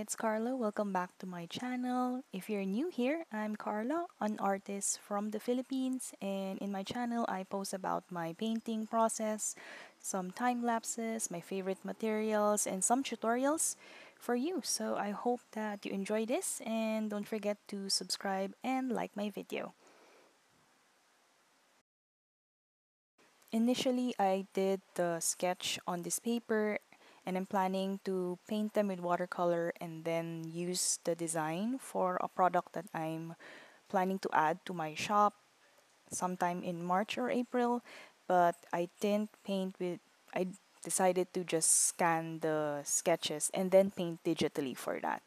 it's Carla. Welcome back to my channel. If you're new here, I'm Carla, an artist from the Philippines, and in my channel, I post about my painting process, some time lapses, my favorite materials, and some tutorials for you. So I hope that you enjoy this, and don't forget to subscribe and like my video. Initially, I did the sketch on this paper and I'm planning to paint them with watercolor and then use the design for a product that I'm planning to add to my shop sometime in March or April, but I didn't paint with I decided to just scan the sketches and then paint digitally for that.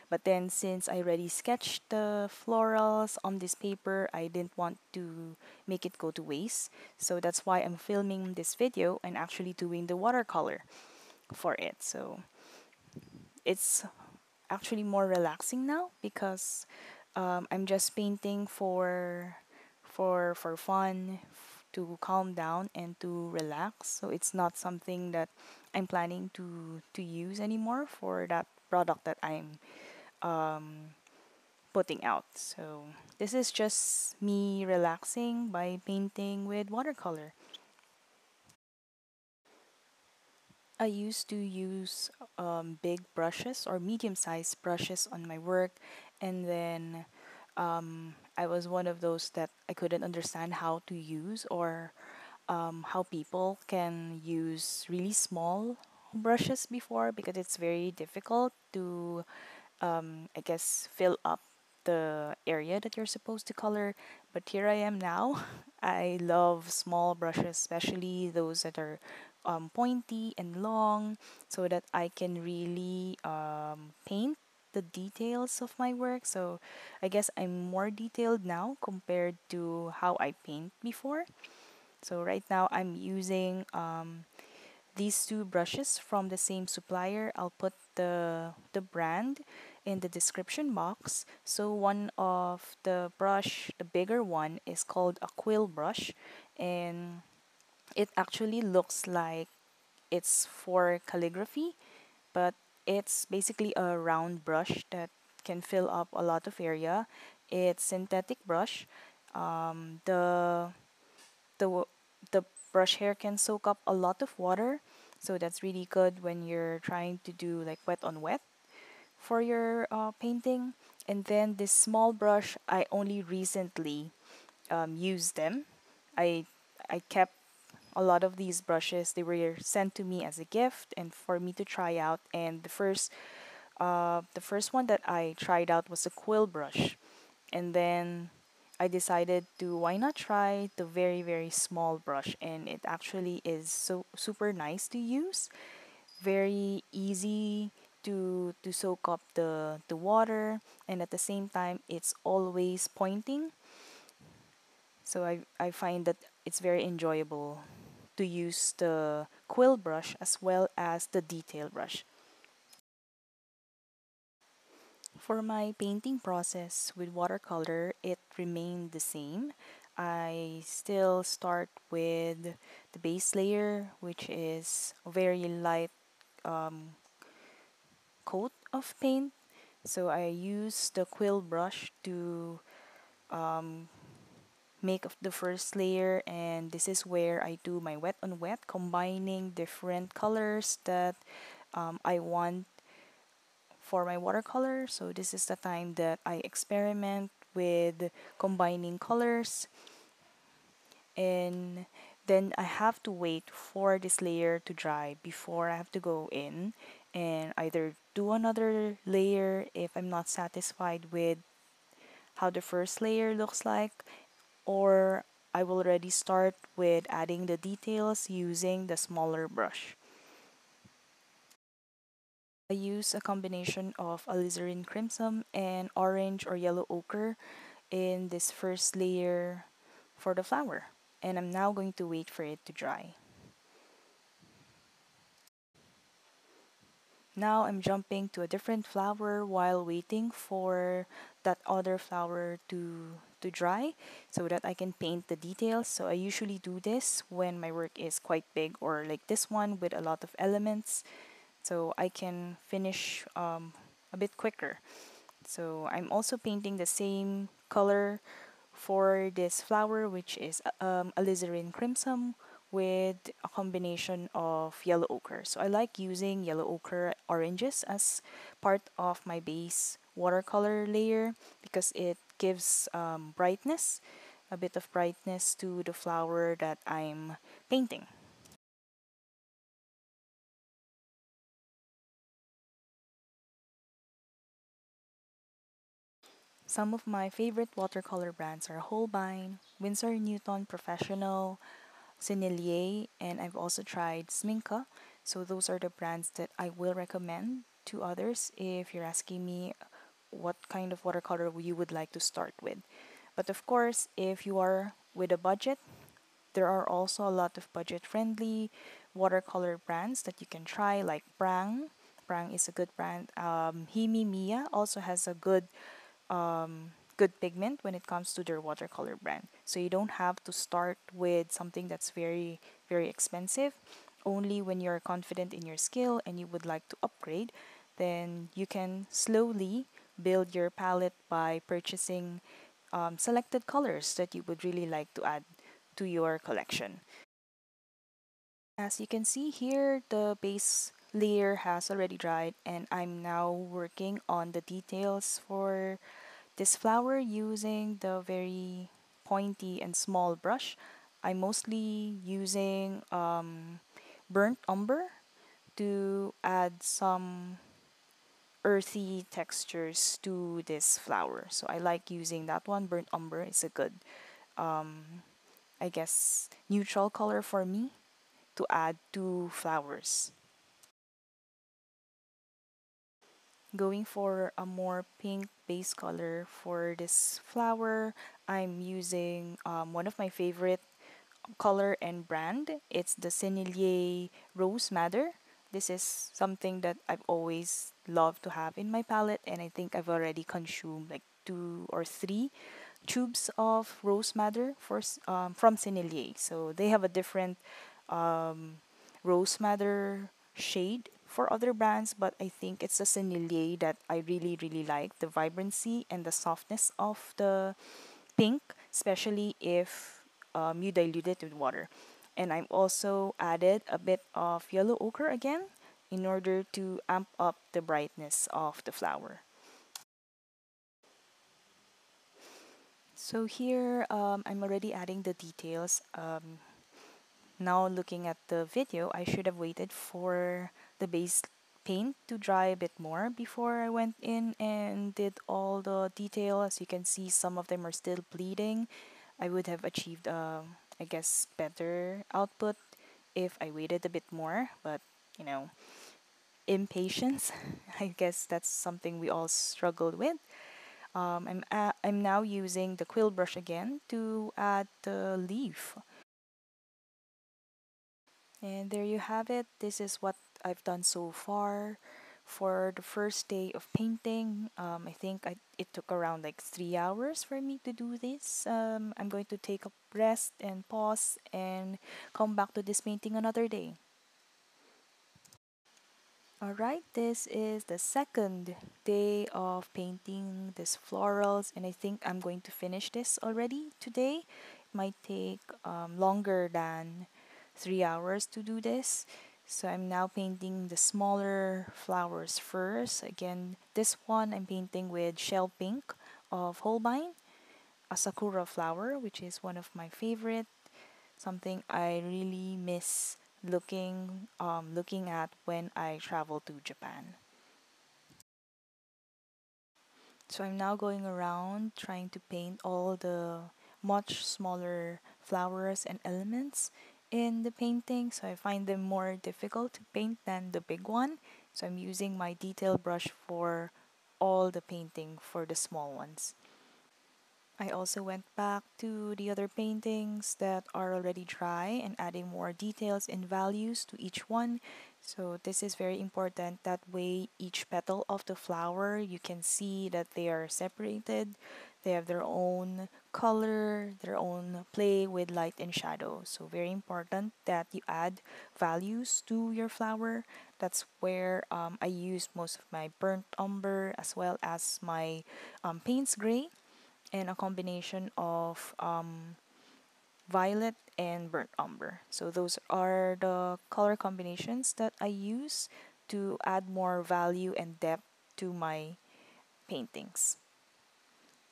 But then since I already sketched the florals on this paper, I didn't want to make it go to waste. So that's why I'm filming this video and actually doing the watercolor for it. So it's actually more relaxing now because I'm just painting for fun, to calm down and to relax. So it's not something that I'm planning to use anymore for that product that I'm um, putting out. So this is just me relaxing by painting with watercolor. I used to use big brushes or medium-sized brushes on my work, and then I was one of those that I couldn't understand how to use or how people can use really small brushes before because it's very difficult to, I guess, fill up the area that you're supposed to color. But here I am now. I love small brushes, especially those that are pointy and long, so that I can really paint the details of my work. So I guess I'm more detailed now compared to how I paint before. So right now I'm using these two brushes from the same supplier. I'll put the brand in the description box. So one of the brush, the bigger one, is called a Quill Brush, and it actually looks like it's for calligraphy, but it's basically a round brush that can fill up a lot of area. It's synthetic brush. The the w- the brush hair can soak up a lot of water, so that's really good when you're trying to do like wet on wet for your painting. And then this small brush, I only recently used them. I i kept a lot of these brushes. They were sent to me as a gift and for me to try out, and the first one that I tried out was a quill brush, and then I decided to why not try the very very small brush, and it actually is so super nice to use, very easy to soak up the water, and at the same time it's always pointing. So I find that it's very enjoyable to use the quill brush as well as the detail brush. For my painting process with watercolor, it remained the same. I still start with the base layer, which is a very light um, coat of paint. So I use the quill brush to um, make of the first layer, and this is where I do my wet on wet, combining different colors that I want for my watercolor. So this is the time that I experiment with combining colors, and then I have to wait for this layer to dry before I have to go in and either do another layer if I'm not satisfied with how the first layer looks like, or I will already start with adding the details using the smaller brush. I use a combination of alizarin crimson and orange or yellow ochre in this first layer for the flower. And I'm now going to wait for it to dry. Now I'm jumping to a different flower while waiting for that other flower to dry so that I can paint the details. So I usually do this when my work is quite big or like this one with a lot of elements. So I can finish a a bit quicker. So I'm also painting the same color for this flower, which is alizarin crimson with a combination of yellow ochre. So I like using yellow ochre oranges as part of my base watercolor layer because it gives brightness, a bit of brightness to the flower that I'm painting. Some of my favorite watercolor brands are Holbein, Winsor Newton Professional, Sennelier, and I've also tried Sminka. So those are the brands that I will recommend to others if you're asking me what kind of watercolor you would like to start with. But of course, if you are with a budget, there are also a lot of budget-friendly watercolor brands that you can try, like Prang. Prang is a good brand. Himi Mia also has a good pigment when it comes to their watercolor brand. So you don't have to start with something that's very, very expensive. Only when you're confident in your skill and you would like to upgrade, then you can slowly build your palette by purchasing selected colors that you would really like to add to your collection. As you can see here, the base layer has already dried and I'm now working on the details for this flower using the very pointy and small brush. I'm mostly using burnt umber to add some earthy textures to this flower. So I like using that one. Burnt umber is a good, I guess, neutral color for me to add to flowers. Going for a more pink base color for this flower, I'm using one of my favorite color and brand. It's the Sennelier Rose Madder. This is something that I've always loved to have in my palette, and I think I've already consumed like 2 or 3 tubes of rose madder from Sennelier. So they have a different um, rose madder shade for other brands, but I think it's the Sennelier that I really, really like. The vibrancy and the softness of the pink, especially if you dilute it with water. And I've also added a bit of yellow ochre again in order to amp up the brightness of the flower. So here, I'm already adding the details. Now looking at the video, I should have waited for the base paint to dry a bit more before I went in and did all the detail. As you can see, some of them are still bleeding. I would have achieved, I guess, better output if I waited a bit more, but you know, impatience. I guess that's something we all struggled with. I'm now using the quill brush again to add the leaf. And there you have it. This is what I've done so far for the first day of painting. I think it took around like 3 hours for me to do this. I'm going to take a rest and pause and come back to this painting another day. Alright, this is the second day of painting these florals, and I think I'm going to finish this already today. It might take longer than 3 hours to do this. So I'm now painting the smaller flowers first. Again, this one I'm painting with shell pink of Holbein, a sakura flower, which is one of my favorite, something I really miss looking at when I travel to Japan. So I'm now going around trying to paint all the much smaller flowers and elements in the painting, so I find them more difficult to paint than the big one. So I'm using my detail brush for all the painting for the small ones. I also went back to the other paintings that are already dry and adding more details and values to each one. So this is very important. That way each petal of the flower, you can see that they are separated. They have their own color, their own play with light and shadow. So very important that you add values to your flower, That's where I use most of my burnt umber as well as my paints gray and a combination of violet and burnt umber. So those are the color combinations that I use to add more value and depth to my paintings.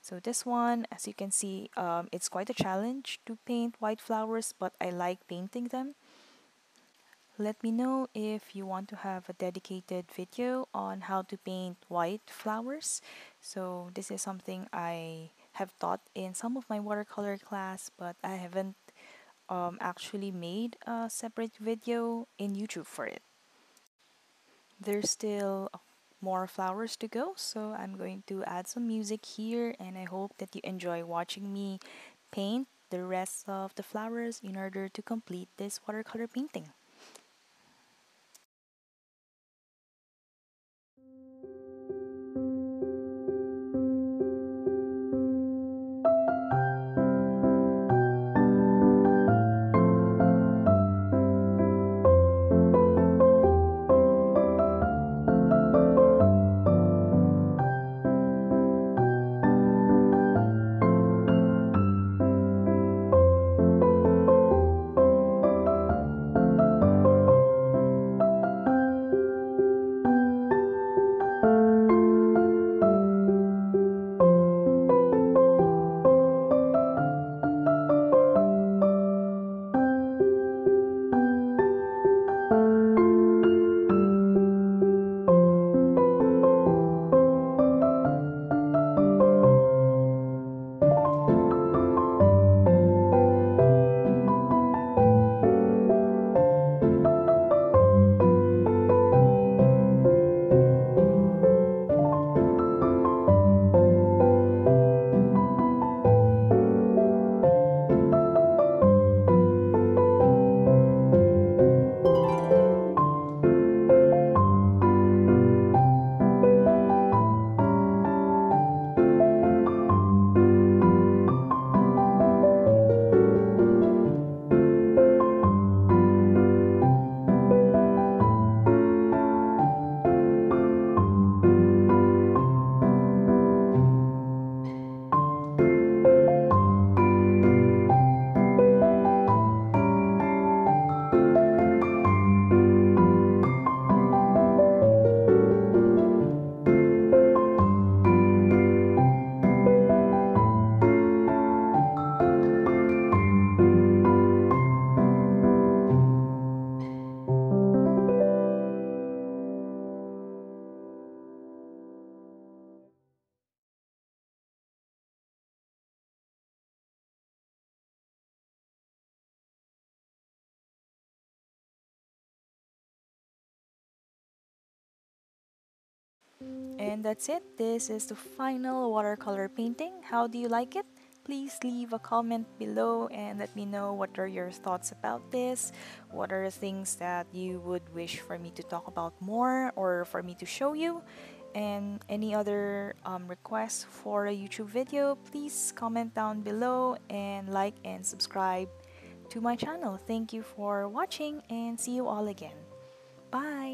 So this one, as you can see, it's quite a challenge to paint white flowers, but I like painting them. Let me know if you want to have a dedicated video on how to paint white flowers. So this is something I have taught in some of my watercolor class, but I haven't actually made a separate video in YouTube for it. There's still more flowers to go, so I'm going to add some music here, and I hope that you enjoy watching me paint the rest of the flowers in order to complete this watercolor painting. And that's it. This is the final watercolor painting. How do you like it? Please leave a comment below and let me know what are your thoughts about this. What are the things that you would wish for me to talk about more or for me to show you? And any other requests for a YouTube video, please comment down below and like and subscribe to my channel. Thank you for watching and see you all again. Bye!